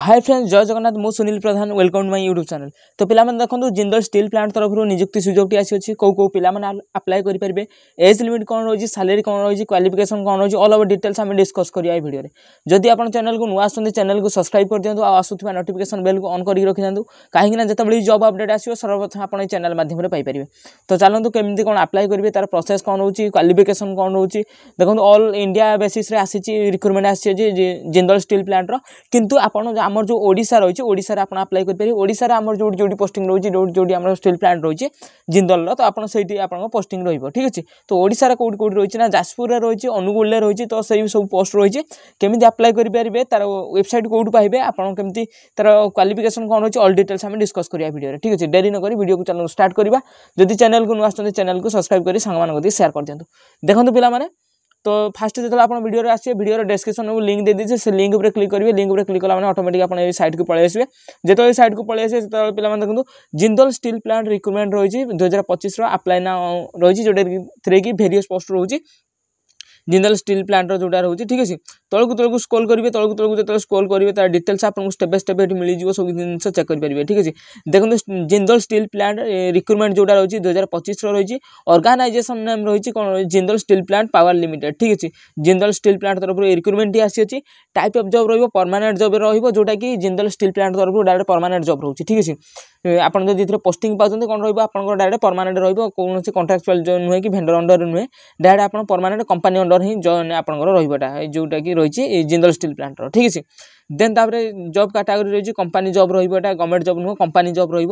Hi friends जय जगन्नाथ मु Sunil Pradhan welcome to my YouTube channel. तो पिला माने देखंतु जिंदल स्टील प्लांट तरफ नियुक्ति सुजोगटी आसी अछि को पिला माने अप्लाई करि परबे एज लिमिट कोन रोजी सैलरी कोन रोजी क्वालिफिकेशन कोन रोजी ऑल ओवर डिटेल्स हम डिस्कस करिया ए वीडियो रे। जदि आपण चैनल को नुआ आसुंदी चैनल को सब्सक्राइब कर दियंतु आ आसुथबा नोटिफिकेशन बेल को ऑन करि रखि दियंतु काहे कि ना जतबेली जॉब अपडेट आसीयो सर्वप्रथम आपण ए चैनल माध्यम रे पाई परिबे। तो चलंतु केमति कोन अप्लाई करिवे तार प्रोसेस कोन होची क्वालिफिकेशन कोन होची देखंतु ऑल इंडिया बेसिस रे आसीची रिक्रूटमेंट आसी जे जिंदल स्टील प्लांट रो किंतु आपण हमर जो ओडिसा ओडिशा रे आपण अप्लाई कर परिबे। ओडिशा रे हमर जोडी जोडी पोस्टिंग रोची जोडी हमर स्टील प्लांट रोची जिंदल रो तो आपण सेठी आपण पोस्टिंग रहइबो ठीक अछि। तो ओडिशा रे कोडी कोडी रोची ना जाजपुर रे रोची अनुगुल रे रोची तो सेही सब पोस्ट रोची केमिति अप्लाई कर परिबे तार वेबसाइट कोड पाइबे आपण केमिति तार क्वालिफिकेशन कोन होची ऑल डिटेल्स हम डिस्कस करिया वीडियो रे ठीक अछि। देरी न करी वीडियो को चैनल स्टार्ट करबा। जदि चैनल को नुआ आछन चैनल को सब्सक्राइब करी संग मान को शेयर कर दियंतु। देखंतु पिला माने तो फास्ट जो आप वीडियो रे आसे वीडियो डिस्क्रिप्शन में लिंक दे दीजिए से लिंक पर क्लिक करेंगे। लिंक पर क्लिक कला माने ऑटोमेटिक आप साइट को पळे आसबे। जेतो साइट को पळे आसे तो पिला माने देखंतु जिंदल स्टील प्लांट रिक्रूटमेंट रही 2025 रो अप्लाई ना रही जोटे थ्रे की वेरियस पोस्ट रही जिंदल स्टील प्लांट जोटा रोचे ठीक है। तलकू स्क्रॉल करेंगे तलकू जो स्क्रॉल करेंगे तार डिटेल्स आपको स्टेप बाय स्टेप मिल जाए सब जिन चेक करेंगे ठीक है। देखो जिंदल स्टील प्लांट रिक्रूटमेंट जोटा रही 2025 रही ऑर्गेनाइजेशन नेम रही कौन Jindal steel plant power limited ठीक है। जिंदल स्टील प्लांट तरफ रिक्रूटमेंट आसी अच्छी टाइप ऑफ जॉब रही परमानेंट जॉब रोटा कि जिंदल स्टील प्लांट तरफ डायरेक्ट परमानेंट जॉब रोचे ठीक है। आप पोस्टिंग पाते कौन रहा डायरेक्ट परमानेंट रही कॉन्ट्रैक्चुअल जो नुहे कि भेंडर अंडर नुहे डायरेक्ट आप परमानेंट कंपनी अंडर ही जॉइन आपंकर रहीटा जोटा कि रही जिंदल स्टील प्लांट ठीक है। देन तापरे जॉब कैटेगरी रही कंपनी जॉब रहीटा गवर्नमेंट जॉब नुह कंपनी जॉब रही।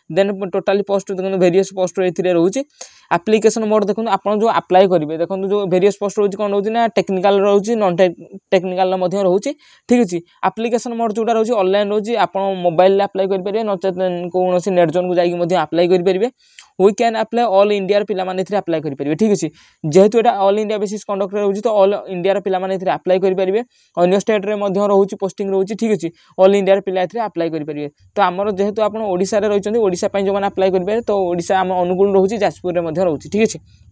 देन टोटाली पोस्ट देखो वेरियस पोस्ट ये रोचे एप्लिकेशन मोड देखो आप जो अप्लाई करेंगे देखो जो वेरियस पोस्ट रोचे कौन रोचे ना टेक्निकल रोचे नॉन टेक्निकल रोचे ठीक है। एप्लिकेशन मोड जोटा रोचे ऑनलाइन रोचे आप मोबाइल अप्लाई करेंगे नचेत कौन नेट जोन को जाकि अप्लाई करेंगे। We can apply all India पिला माने अप्लाई करेंगे ठीक है। जेहेतु एटा ऑल इंडिया बेसिस कंडक्ट रोचे तो ऑल इंडिया पिला माने अप्लाई करेंगे। अन्य स्टेट रे रोचे पोस्टिंग रोचे ठीक है। ऑल इंडिया पिला अप्लाई करेंगे। तो आमर जेहेतु आप ओडिशा रे रहिचंदी ओडिशा पई जो माने अप्लाई करेंगे तो ओडिशा आम अनुगुल रोचे जाजपुर रे रोचे ठीक है।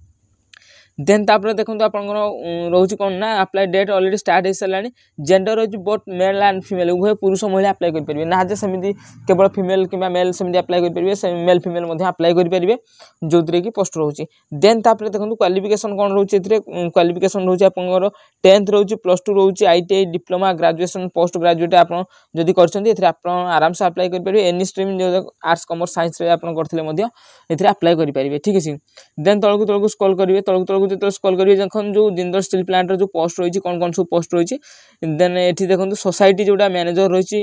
देन तापर देखो आप रोचे कौन ना अप्लाई डेट ऑलरेडी स्टार्ट हो सारा जेंडर रोचे बोथ मेल एंड फीमेल उभय पुरुष महिला अप्लाई करेंगे ना जे सेमती केवल फीमेल कि मेल सेमती अप्लाई करेंगे मेल फीमेल अप्लाई करेंगे जो थी कि पोस्ट रोचे। देन तापर देखो क्वालिफिकेशन कौन रोचे क्वालिफिकेशन रोचे आप 10th रोचे +2 रोचे ITI diploma graduation post graduate आप आराम से अप्लाई करेंगे। एनी स्ट्रीम जो आर्ट्स कॉमर्स साइंस अप्लाई करेंगे ठीक है। देन तलकू स्क्रॉल करेंगे तलकू जो स्क्रॉल करेंगे देखो जो जिंदल स्टील प्लांट जो पोस्ट रही कौन कौन सब पोस्ट रही। देन ये देखो सोसाइटी जोटा मैनेजर रही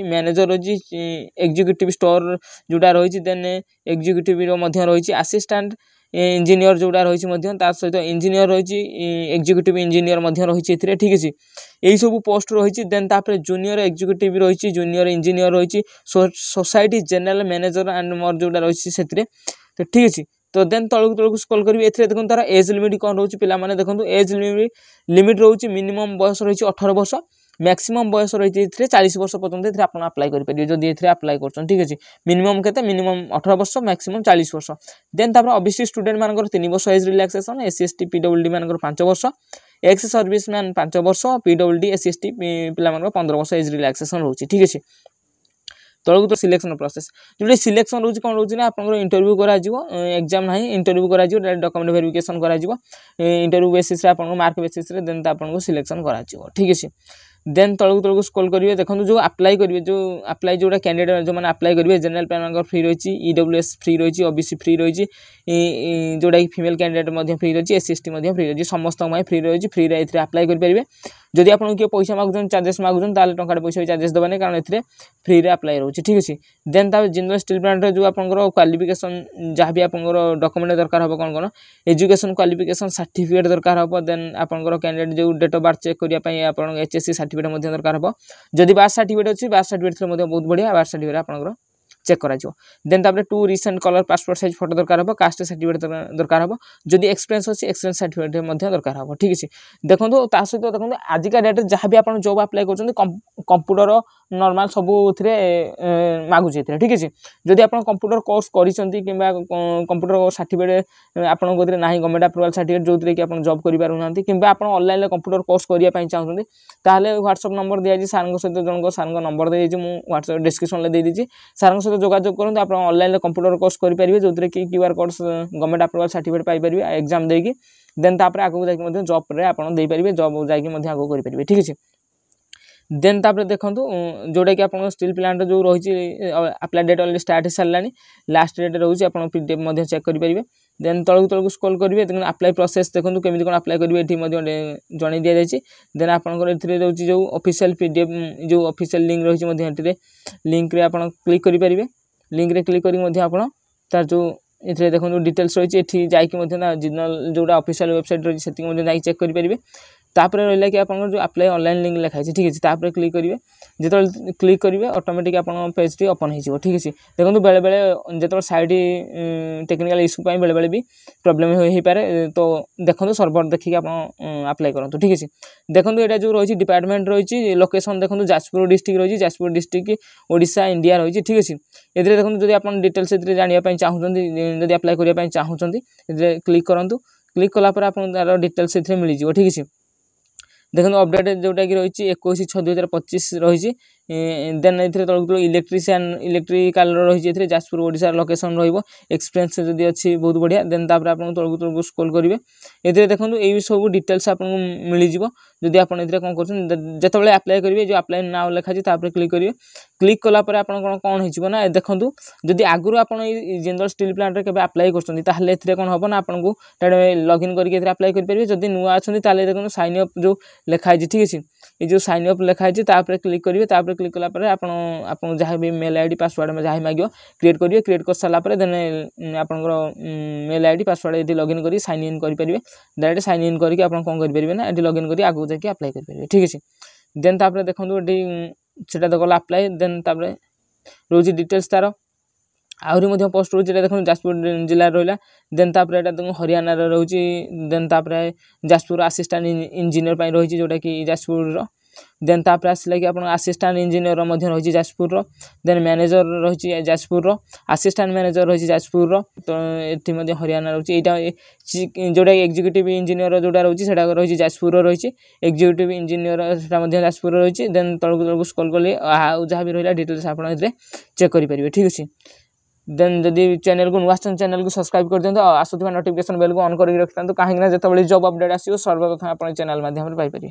एग्जीक्यूटिव स्टोर जोटा रही। देन एग्जीक्यूटिव रही असिस्टेंट इंजीनियर जोटा रही सहित इंजीनियर रही एग्जीक्यूटिव इंजीनियर रही ठीक है। यही सब पोस्ट रही। देन तापर जूनियर एग्जीक्यूटिव रही जूनियर इंजीनियर रही society general manager and more जोटा रही से तो ठीक है। तो देन तलकू स्क्रॉल करेंगे ए देखो तार एज लिमिट कौन रोचे पिला माने देखो एज लिमिट रोचे मिनिमम बयस रही 18 वर्ष मैक्सिमम बयस रही 40 वर्ष पर्यंत आप अप्लाई करेंगे जदि अप्लाई कर ठीक है। मिनिमम के मिनिमम 18 वर्ष मैक्सिमम 40 वर्ष। देन तापर ओबीसी स्टूडेंट मानकर 3 वर्ष age relaxation SC ST PWD मानकर 5 वर्ष एक्स सर्विस मैन 5 वर्ष PWD SC ST पिला मानकर 15 वर्ष एज रिलैक्सेशन रोचे ठीक है। तलक तो सिलेक्शन प्रोसेस जो सिलेक्शन रोचे कौन रोचे ना आप इंटरव्यू करा एग्जाम ना इंटरव्यू करा डॉक्यूमेंट वेरिफिकेशन करा इंटरव्यू बेसिस रे आपन मार्क बेसिस रे देन आपन सिलेक्शन करा ठीक है। देन तलकू स्क्रॉल करेंगे देखो जो अप्लाई करेंगे जो अप्लाई जोटा कैंडिडेट जो मैंने अप्लाई करेंगे जनरल प्लान फ्री रही EWS फ्री रही ओबीसी फ्री रही जोटा कि फीमेल कैंडिडेट फ्री रही SC ST फ्री रही समस्त फ्री रही फ्री रे अप्लाई करेंगे। जदि आप किए पैसा मागुन चार्जेस मागुन टंका पैसा भी चार्जेस देवानी कारण ए फ्री रे अप्लाई रोचे ठीक है। देन तापर जिंदल स्टील प्लांट जो आप क्वालिफिकेशन जहाँ भी आप डॉक्यूमेंट दरकार हम कौन कौन एजुकेशन क्वालिफिकेशन सर्टिफिकेट दरकार हम। देन आपंकर कैंडिडेट जो डेट ऑफ बर्थ चेक करने HSC सर्टिफिकेट दरकार हम। जदि बार्थ सर्टिफिकेट अच्छी बार्थ सर्टिफिकेट बहुत बढ़िया बार्थ सर्टिफिकेट आप चेक करा देन तापर 2 recent colour passport size photo दरकार हो कास्ट सर्टिफिकेट दरकार हो जदि एक्सपीरियंस अछि एक्सपीरियंस सर्टिफिकेट मध्ये दरकार हो ठीक अछि देखंतु ता सहित देखंतु आजिका डेट जहाँ भी आपण जॉब अप्लाई करछन कंप्यूटर नॉर्मल सब थरे मागु जेते ठीक अछि जदि आपण कंप्यूटर कोर्स करिसंती किबा कंप्यूटर सर्टिफिकेट आपण गोदरे नाही गवर्नमेंट अप्रूवल सर्टिफिकेट जोतरे कि आपण जॉब करि पारु नांती किबा आपण ऑनलाइन ले कंप्यूटर कोर्स करिया पई चाहउछंती ताले व्हाट्सएप नंबर दिया जी सारंग सहित जनको सारंग नंबर दे जी मु व्हाट्सएप डिस्क्रिप्शन ले दे दीजी सारंग सहित जोगाजोग करंतु आपण ऑनलाइन ले कंप्यूटर कोर्स करि परिबे जोतरे कि QR code government approval certificate पाई परिबे एग्जाम देकी देन तापर आगु जाकी मध्ये जॉब रे आपण दे परिबे जॉब जाकी मध्ये आगु करि परिबे ठीक अछि देन तापर देखंतु जोडा कि आपण स्टील प्लांट जो रही अप्लाई डेट ऑलरेडी स्टार्ट सारलानी लास्ट डेट रहउची आपण पीडीएफ मध्ये चेक करि परिबे देन तळकु स्क्रॉल करिवे देन अप्लाई प्रोसेस देखंतु केमिति कोन अप्लाई करिवे एठी मध्ये जणी दिया जायछि देन आपण को एथिरे रहउची जो ऑफिशियल पीडीएफ जो ऑफिशियल लिंक रहिछि मध्ये एथिरे लिंक रे आपण क्लिक करि परिबे लिंक रे क्लिक करि मध्ये आपण तार जो एथिरे देखंतु डिटेल्स रहिछि एठी जाई कि मध्ये ना जिनल जोडा ऑफिशियल वेबसाइट रहिछि सेति मध्ये जाई चेक करि परिबे तापर रहला कि आपन जो अप्लाई ऑनलाइन लिंक लिखा है ठीक है तापर क्लिक करिवे जेतो क्लिक करिवे ऑटोमेटिक आपन पेज टी ओपन हो ठीक है देखो बेले बेले जेतो साइड टेक्निकल इश्यू पाई बेले बेले भी प्रॉब्लम हो पारे तो देखो सर्वर देखि आपन अप्लाई करंतु ठीक है देखो एटा जो रही डिपार्टमेंट रही लोकेशन देखो जाजपुर डिस्ट्रिक्ट रही जाजपुर डिस्ट्रिक्ट ओडिशा इंडिया रही ठीक है एथिरे देखो जदि आपन डिटेल्स एथिरे जानिया पई चाहुचंती जदि अप्लाई करिया पई चाहुचंती एथिरे क्लिक करंतु क्लिक कला पर आपन तार डिटेल्स एथिरे मिली जिवो ठीक है देखो अपडेट जोटा कि रही 21/6/2025 रही देन ए इलेक्ट्रीशियन इलेक्ट्रिकल रही जाजपुर ओडिशा लोकेशन रही एक्सपीरियंस जदि अच्छी बहुत बढ़िया देन तापर आप तलकू स्क्रॉल करेंगे ये देखो ये सब डिटेल्स आपको मिल जाव जदि आप कौन कर जो अप्लाई करेंगे जो अप्लाई नाउ लिखाई क्लिक करेंगे क्लिक कलापर आप कौन हो देखो जदि आगुरी आप जिंदल स्टील प्लांट के अप्लाई कर कौन हम ना आपको लॉगिन करके अप्लाई करेंगे जदि नुआ अच्छा देखो साइन अप जो लिखाई ठीक है ये जो साइन अप लिखाई क्लिक करेंगे क्लिक कलापर आप जहाँ भी मेल आईडी पासवर्ड में जहाँ मांग क्रिएट करेंगे क्रिएट कर सारापर देन आप मेल आईडी पासवर्ड ये लॉगिन कर साइन इन करेंगे डायरेक्ट साइन इन करके आप कौन करेंगे ना ये लॉगिन कर आगे जाके अप्लाई करेंगे ठीक है देन तापर देखो ये तो गला अप्लाई देन तापर रोज डिटेल्स तार आहरी मध्य पोस्ट रोचे देखो जाजपुर जिला रहा देन तापर देखो हरियाणा रोचे देन तापर जाजपुर असिस्टेंट इंजीनियर रही जोटा कि जाजपुर देन तापर आसला कि आप असिस्टेंट इंजीनियर रही जाजपुर देन मैनेजर रही जाजपुर असिस्टेंट मैनेजर रही जाजपुर तो ये हरियाणा रोचे यहाँ जोटा एग्जीक्यूटिव इंजीनियर जोटा रोचे रही जाजपुर रही एग्जीक्यूटिव इंजीनियर जाजपुर रही देन तलकू स्क्रॉल कले जहाँ भी रहा डिटेल्स आप चेक करेंगे ठीक अच्छे देन जदि चैनल को नुआ चैनल को सब्सक्राइब कर दिखाँ आसुवा नोटिफिकेशन बेल को ऑन कर रखता कहीं जो जब अपडेट आसो सर्वप्रथम आप चैनल माध्यम पाइपर।